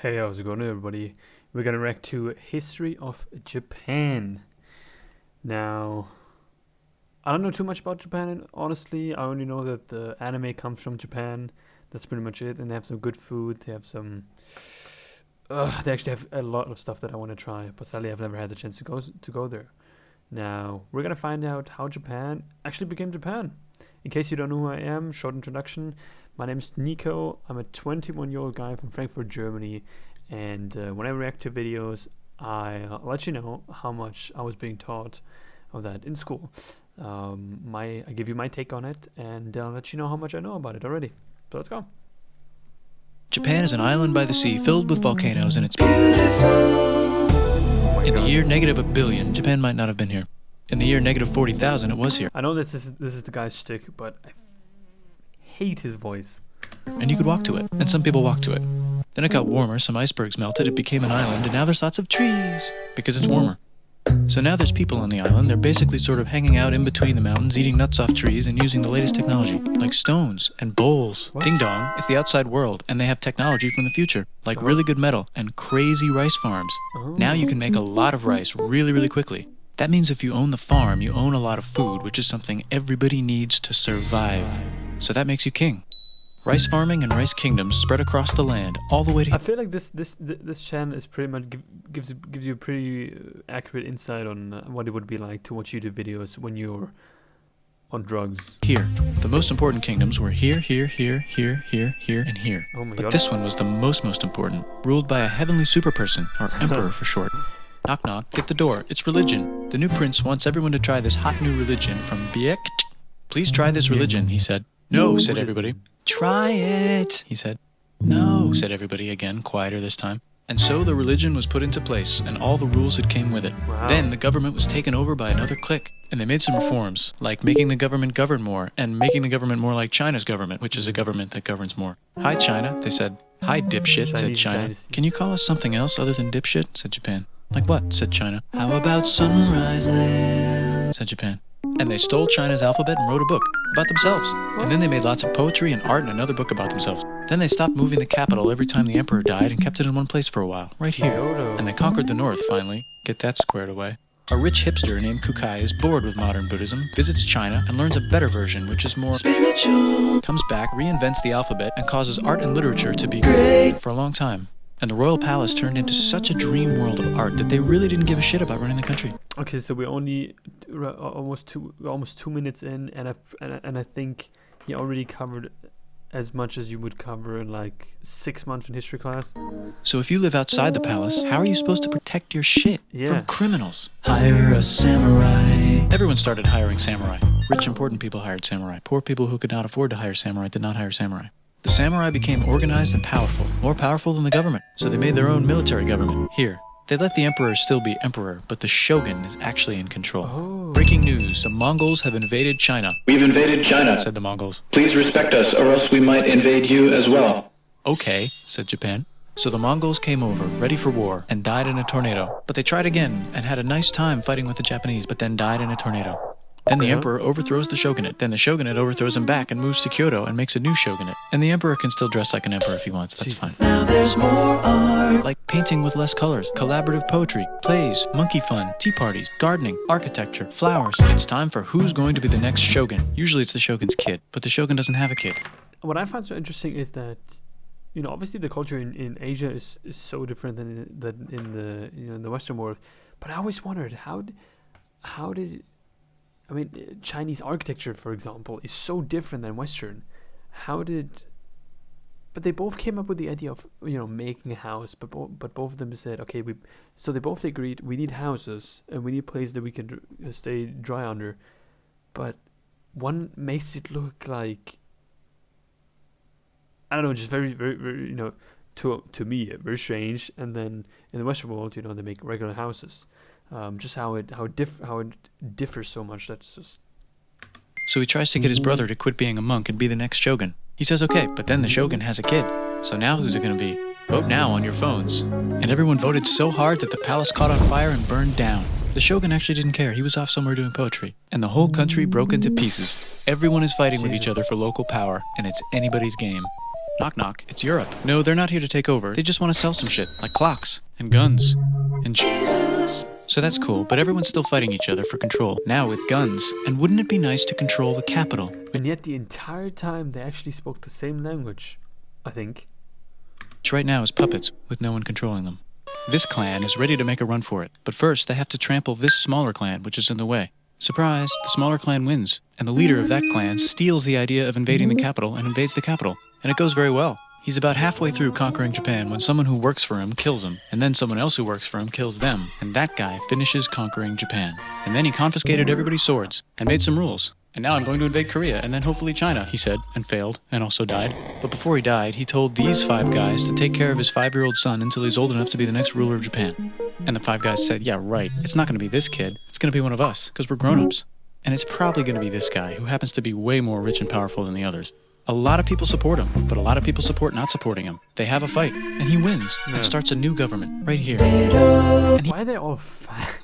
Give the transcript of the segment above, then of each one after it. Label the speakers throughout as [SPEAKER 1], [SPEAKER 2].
[SPEAKER 1] Hey, how's it going, everybody? We're gonna react to History of Japan. Now, I don't know too much about Japan, and honestly, I only know that the anime comes from Japan. That's pretty much it. And they have some good food. They have some. They actually have a lot of stuff that I want to try, but sadly, I've never had the chance to go there. Now, we're gonna find out how Japan actually became Japan. In case you don't know who I am, short introduction. My name is Nico. I'm a 21-year-old guy from Frankfurt, Germany, and when I react to videos, I let you know how much I was being taught of that in school. I give you my take on it, and I'll let you know how much I know about it already. So let's go.
[SPEAKER 2] Japan is an island by the sea filled with volcanoes, and it's beautiful. In the year -1 billion, Japan might not have been here. In the year -40,000, it was here.
[SPEAKER 1] I know this is the guy's shtick, but I hate his voice.
[SPEAKER 2] And you could walk to it, and some people walked to it. Then it got warmer, some icebergs melted, it became an island, and now there's lots of trees, because it's warmer. So now there's people on the island. They're basically sort of hanging out in between the mountains, eating nuts off trees, and using the latest technology, like stones and bowls.
[SPEAKER 1] What?
[SPEAKER 2] Ding dong, it's the outside world, and they have technology from the future, like really good metal and crazy rice farms. Now you can make a lot of rice really, really quickly. That means if you own the farm, you own a lot of food, which is something everybody needs to survive. So that makes you king. Rice farming and rice kingdoms spread across the land, all the way to...
[SPEAKER 1] I feel like this channel is pretty much gives you a pretty accurate insight on what it would be like to watch YouTube videos when you're on drugs.
[SPEAKER 2] Here. The most important kingdoms were here, here, here, here, here, here, and here.
[SPEAKER 1] Oh my
[SPEAKER 2] But
[SPEAKER 1] God.
[SPEAKER 2] this one was the most important, ruled by a heavenly superperson, or emperor for short. Knock knock, get the door, it's religion. The new prince wants everyone to try this hot new religion from Biekt. Please try this religion, he said. No, said everybody. Try it, he said. No, said everybody again, quieter this time. And so the religion was put into place, and all the rules that came with it.
[SPEAKER 1] Wow.
[SPEAKER 2] Then the government was taken over by another clique, and they made some reforms, like making the government govern more, and making the government more like China's government, which is a government that governs more. Hi, China, they said. Hi, dipshit, said
[SPEAKER 1] Chinese
[SPEAKER 2] China.
[SPEAKER 1] dynasty.
[SPEAKER 2] Can you call us something else other than dipshit, said Japan. Like what, said China. How about Sunrise Land, said Japan. And they stole China's alphabet and wrote a book about themselves. And then they made lots of poetry and art and another book about themselves. Then they stopped moving the capital every time the emperor died and kept it in one place for a while, right here. And they conquered the north finally. Get that squared away. A rich hipster named Kukai is bored with modern Buddhism, visits China, and learns a better version, which is more spiritual. Comes back, reinvents the alphabet, and causes art and literature to be great for a long time. And the royal palace turned into such a dream world of art that they really didn't give a shit about running the country.
[SPEAKER 1] Okay, so we're only almost 2 minutes in, and I think he already covered as much as you would cover in like 6 months in history class.
[SPEAKER 2] So if you live outside the palace, how are you supposed to protect your shit
[SPEAKER 1] Yeah.
[SPEAKER 2] from criminals? Hire a samurai. Everyone started hiring samurai. Rich, important people hired samurai. Poor people who could not afford to hire samurai did not hire samurai. The samurai became organized and powerful, more powerful than the government. So they made their own military government, here. They let the emperor still be emperor, but the shogun is actually in control.
[SPEAKER 1] Oh.
[SPEAKER 2] Breaking news, the Mongols have invaded China,
[SPEAKER 3] We've invaded China.
[SPEAKER 2] said the Mongols.
[SPEAKER 3] Please respect us, or else we might invade you as well.
[SPEAKER 2] Okay, said Japan. So the Mongols came over, ready for war, and died in a tornado. But they tried again, and had a nice time fighting with the Japanese, but then died in a tornado. Then the emperor overthrows the shogunate. Then the shogunate overthrows him back and moves to Kyoto and makes a new shogunate. And the emperor can still dress like an emperor if he wants, that's
[SPEAKER 1] Jesus.
[SPEAKER 2] fine. Now there's more art. Like painting with less colors, collaborative poetry, plays, monkey fun, tea parties, gardening, architecture, flowers. It's time for who's going to be the next shogun. Usually it's the shogun's kid, but the shogun doesn't have a kid.
[SPEAKER 1] What I find so interesting is that, you know, obviously the culture in Asia is so different than in the in the Western world. But I always wondered how did I mean, Chinese architecture, for example, is so different than Western. But they both came up with the idea of, you know, making a house, but both of them said, okay, so they both agreed we need houses and we need a place that we can stay dry under. But one makes it look like, I don't know, just very, very, very, you know, to me, very strange. And then in the Western world, you know, they make regular houses. Just how it differs so much. That's just.
[SPEAKER 2] So he tries to get his brother to quit being a monk and be the next shogun. He says okay, but then the shogun has a kid. So now who's it gonna be? Vote now on your phones. And everyone voted so hard that the palace caught on fire and burned down. The shogun actually didn't care. He was off somewhere doing poetry. And the whole country broke into pieces. Everyone is fighting with each other for local power, and it's anybody's game. Knock knock, it's Europe. No, they're not here to take over. They just want to sell some shit, like clocks, and guns, and Jesus. So that's cool, but everyone's still fighting each other for control, now with guns. And wouldn't it be nice to control the capital?
[SPEAKER 1] And yet the entire time they actually spoke the same language, I think.
[SPEAKER 2] Which right now is puppets, with no one controlling them. This clan is ready to make a run for it, but first they have to trample this smaller clan, which is in the way. Surprise, the smaller clan wins, and the leader of that clan steals the idea of invading the capital and invades the capital. And it goes very well. He's about halfway through conquering Japan when someone who works for him kills him, and then someone else who works for him kills them, and that guy finishes conquering Japan. And then he confiscated everybody's swords, and made some rules. And now I'm going to invade Korea, and then hopefully China, he said, and failed, and also died. But before he died, he told these 5 guys to take care of his 5-year-old son until he's old enough to be the next ruler of Japan. And the 5 guys said, yeah, right, it's not going to be this kid, it's going to be one of us, because we're grown-ups. And it's probably going to be this guy, who happens to be way more rich and powerful than the others. A lot of people support him, but a lot of people support not supporting him. They have a fight, and he wins, and starts a new government, right here. And
[SPEAKER 1] Why are they all fat?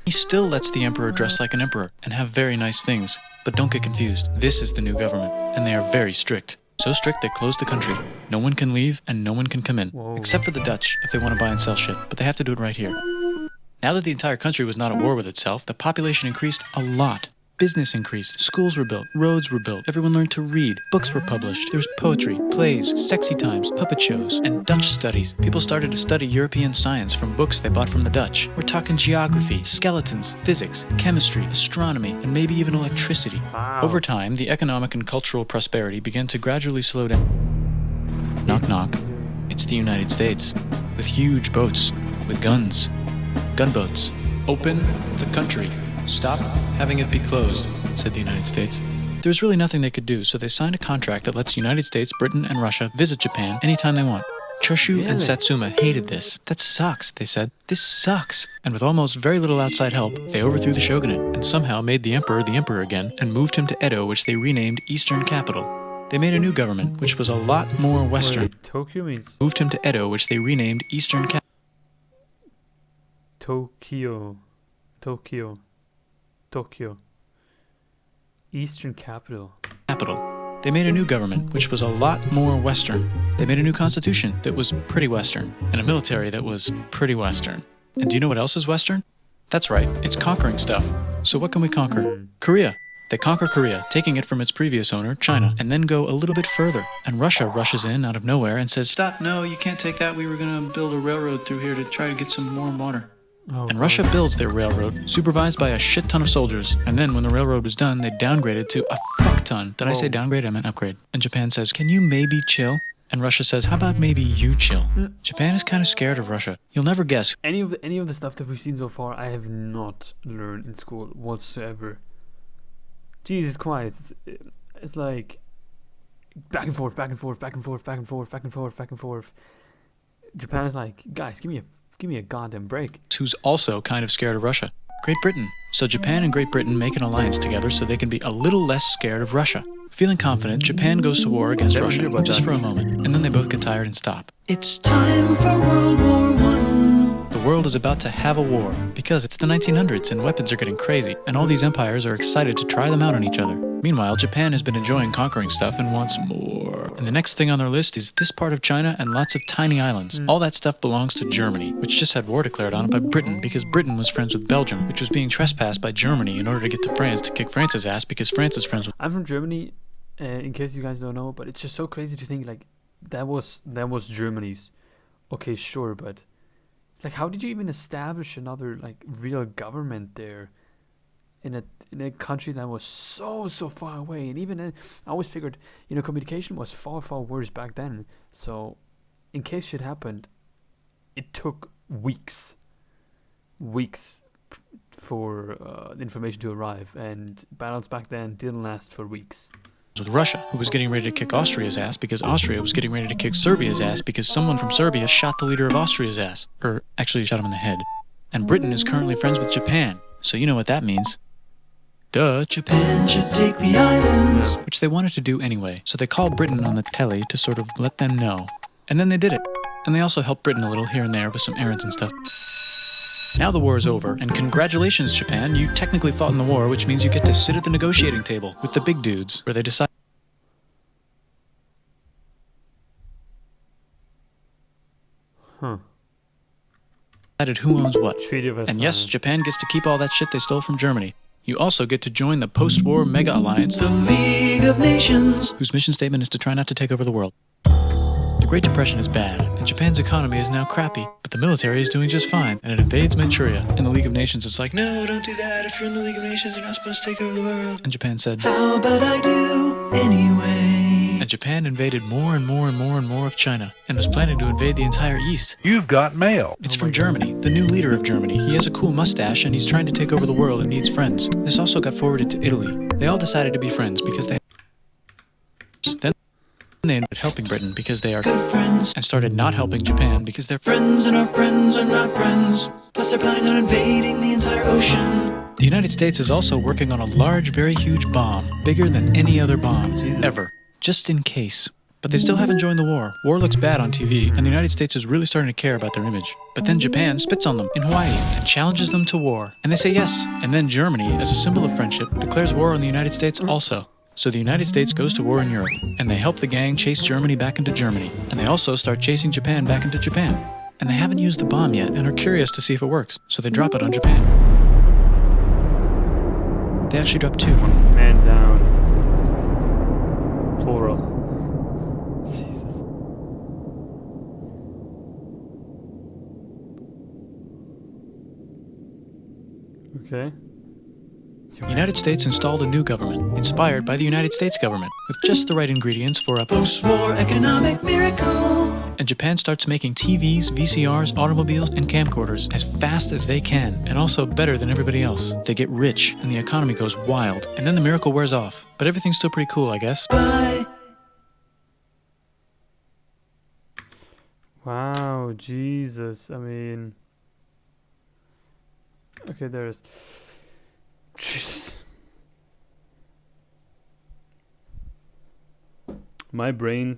[SPEAKER 2] he still lets the emperor dress like an emperor, and have very nice things. But don't get confused, this is the new government, and they are very strict. So strict they closed the country. No one can leave, and no one can come in.
[SPEAKER 1] Whoa.
[SPEAKER 2] Except for the Dutch, if they want to buy and sell shit, but they have to do it right here. Now that the entire country was not at war with itself, the population increased a lot. Business increased, schools were built, roads were built, everyone learned to read, books were published, there was poetry, plays, sexy times, puppet shows, and Dutch studies. People started to study European science from books they bought from the Dutch. We're talking geography, skeletons, physics, chemistry, astronomy, and maybe even electricity.
[SPEAKER 1] Wow.
[SPEAKER 2] Over time, the economic and cultural prosperity began to gradually slow down. Knock knock. It's the United States, with huge boats, with guns. Gunboats. Open the country. Stop having it be closed, said the United States. There was really nothing they could do, so they signed a contract that lets the United States, Britain, and Russia visit Japan anytime they want. Choshu and Satsuma hated this. That sucks, they said. This sucks. And with almost very little outside help, they overthrew the Shogunate and somehow made the emperor again and moved him to Edo, which they renamed Eastern Capital. They made a new government, which was a lot more Western.
[SPEAKER 1] Wait, Tokyo means
[SPEAKER 2] Moved him to Edo, which they renamed Eastern Capital.
[SPEAKER 1] Tokyo. Eastern capital.
[SPEAKER 2] They made a new government, which was a lot more Western. They made a new constitution that was pretty Western, and a military that was pretty Western. And do you know what else is Western? That's right, it's conquering stuff. So what can we conquer? Korea. They conquer Korea, taking it from its previous owner, China, and then go a little bit further. And Russia rushes in out of nowhere and says, "Stop, no, you can't take that. We were going to build a railroad through here to try to get some warm water."
[SPEAKER 1] Oh,
[SPEAKER 2] And Russia builds their railroad, supervised by a shit ton of soldiers. And then when the railroad was done, they downgraded to a fuck ton. Did I say downgrade? I meant upgrade. And Japan says, "Can you maybe chill?" And Russia says, "How about maybe you chill?" Japan is kind of scared of Russia. You'll never guess.
[SPEAKER 1] Any of the stuff that we've seen so far, I have not learned in school whatsoever. Jesus Christ, it's like back and forth, back and forth, back and forth, back and forth, back and forth, back and forth. Japan is like, guys, give me a goddamn break.
[SPEAKER 2] Who's also kind of scared of Russia? Great Britain. So Japan and Great Britain make an alliance together so they can be a little less scared of Russia. Feeling confident, Japan goes to war against Russia, just for a moment, and then they both get tired and stop. It's time for World War I. The world is about to have a war, because it's the 1900s and weapons are getting crazy, and all these empires are excited to try them out on each other. Meanwhile, Japan has been enjoying conquering stuff and wants more. And the next thing on their list is this part of China and lots of tiny islands. All that stuff belongs to Germany, which just had war declared on it by Britain because Britain was friends with Belgium, which was being trespassed by Germany in order to get to France to kick France's ass because France is friends with...
[SPEAKER 1] I'm from Germany, in case you guys don't know, but it's just so crazy to think like that was Germany's. Okay, sure, but it's like, how did you even establish another like real government there in a country that was so far away? And even then, I always figured, communication was far worse back then. So in case shit happened, it took weeks for the information to arrive, and battles back then didn't last for weeks.
[SPEAKER 2] With Russia, who was getting ready to kick Austria's ass because Austria was getting ready to kick Serbia's ass because someone from Serbia shot the leader of Austria's ass. Or actually shot him in the head. And Britain is currently friends with Japan, so you know what that means. Duh, Japan should take the islands. Which they wanted to do anyway, so they called Britain on the telly to sort of let them know. And then they did it. And they also helped Britain a little here and there with some errands and stuff. Now the war is over, and congratulations, Japan, you technically fought in the war, which means you get to sit at the negotiating table with the big dudes, where they decide
[SPEAKER 1] Huh.
[SPEAKER 2] Decided who owns what.
[SPEAKER 1] Treaty of
[SPEAKER 2] And yes,
[SPEAKER 1] Versailles.
[SPEAKER 2] Japan gets to keep all that shit they stole from Germany. You also get to join the post-war mega alliance, the League of Nations, whose mission statement is to try not to take over the world. The Great Depression is bad, and Japan's economy is now crappy, but the military is doing just fine, and it invades Manchuria. In the League of Nations, it's like, no, don't do that. If you're in the League of Nations, you're not supposed to take over the world. And Japan said, how about I do anyway? And Japan invaded more and more and more and more of China, and was planning to invade the entire East.
[SPEAKER 4] You've got mail.
[SPEAKER 2] It's from Germany, the new leader of Germany. He has a cool mustache, and he's trying to take over the world and needs friends. This also got forwarded to Italy. They all decided to be friends because they... Then they ended up helping Britain because they are good friends, and started not helping Japan because they're friends and our friends are not friends. Plus they're planning on invading the entire ocean. The United States is also working on a large, very huge bomb, bigger than any other bomb ever, just in case. But they still haven't joined the war. War looks bad on TV, and the United States is really starting to care about their image. But then Japan spits on them in Hawaii and challenges them to war. And they say yes. And then Germany, as a symbol of friendship, declares war on the United States also. So the United States goes to war in Europe, and they help the gang chase Germany back into Germany. And they also start chasing Japan back into Japan. And they haven't used the bomb yet and are curious to see if it works, so they drop it on Japan. They actually dropped 2.
[SPEAKER 1] Man down. Plural. Jesus. Okay.
[SPEAKER 2] The United States installed a new government, inspired by the United States government, with just the right ingredients for a post-war economic miracle. And Japan starts making TVs, VCRs, automobiles, and camcorders as fast as they can, and also better than everybody else. They get rich, and the economy goes wild, and then the miracle wears off. But everything's still pretty cool, I guess. Bye!
[SPEAKER 1] Wow, Jesus. I mean... Okay, there is... Jesus. My brain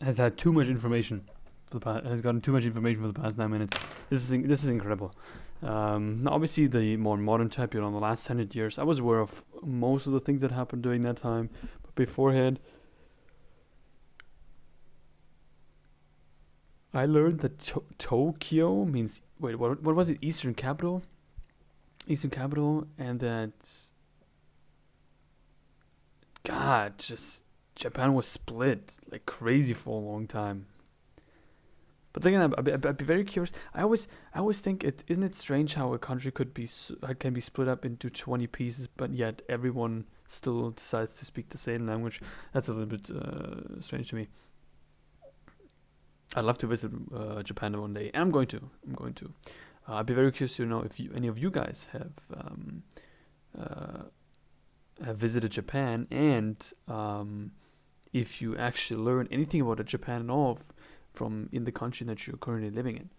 [SPEAKER 1] has had too much information for the has gotten too much information for the past 9 minutes. This is incredible. Now obviously the more modern type, in the last 100 years, I was aware of most of the things that happened during that time, but beforehand, I learned that Tokyo means what was it? Eastern capital, and that just Japan was split like crazy for a long time. But then again, I'd be very curious. I always think isn't it strange how a country can be split up into 20 pieces, but yet everyone still decides to speak the same language. That's a little bit strange to me. I'd love to visit Japan one day, and I'm going to. I'd be very curious to know if any of you guys have visited Japan, and if you actually learn anything about Japan and all from in the country that you're currently living in.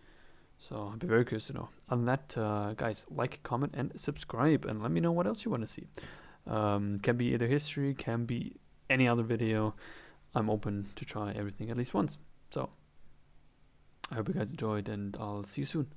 [SPEAKER 1] So I'd be very curious to know. On that, guys, like, comment, and subscribe, and let me know what else you want to see. Can be either history, can be any other video. I'm open to try everything at least once. So I hope you guys enjoyed, and I'll see you soon.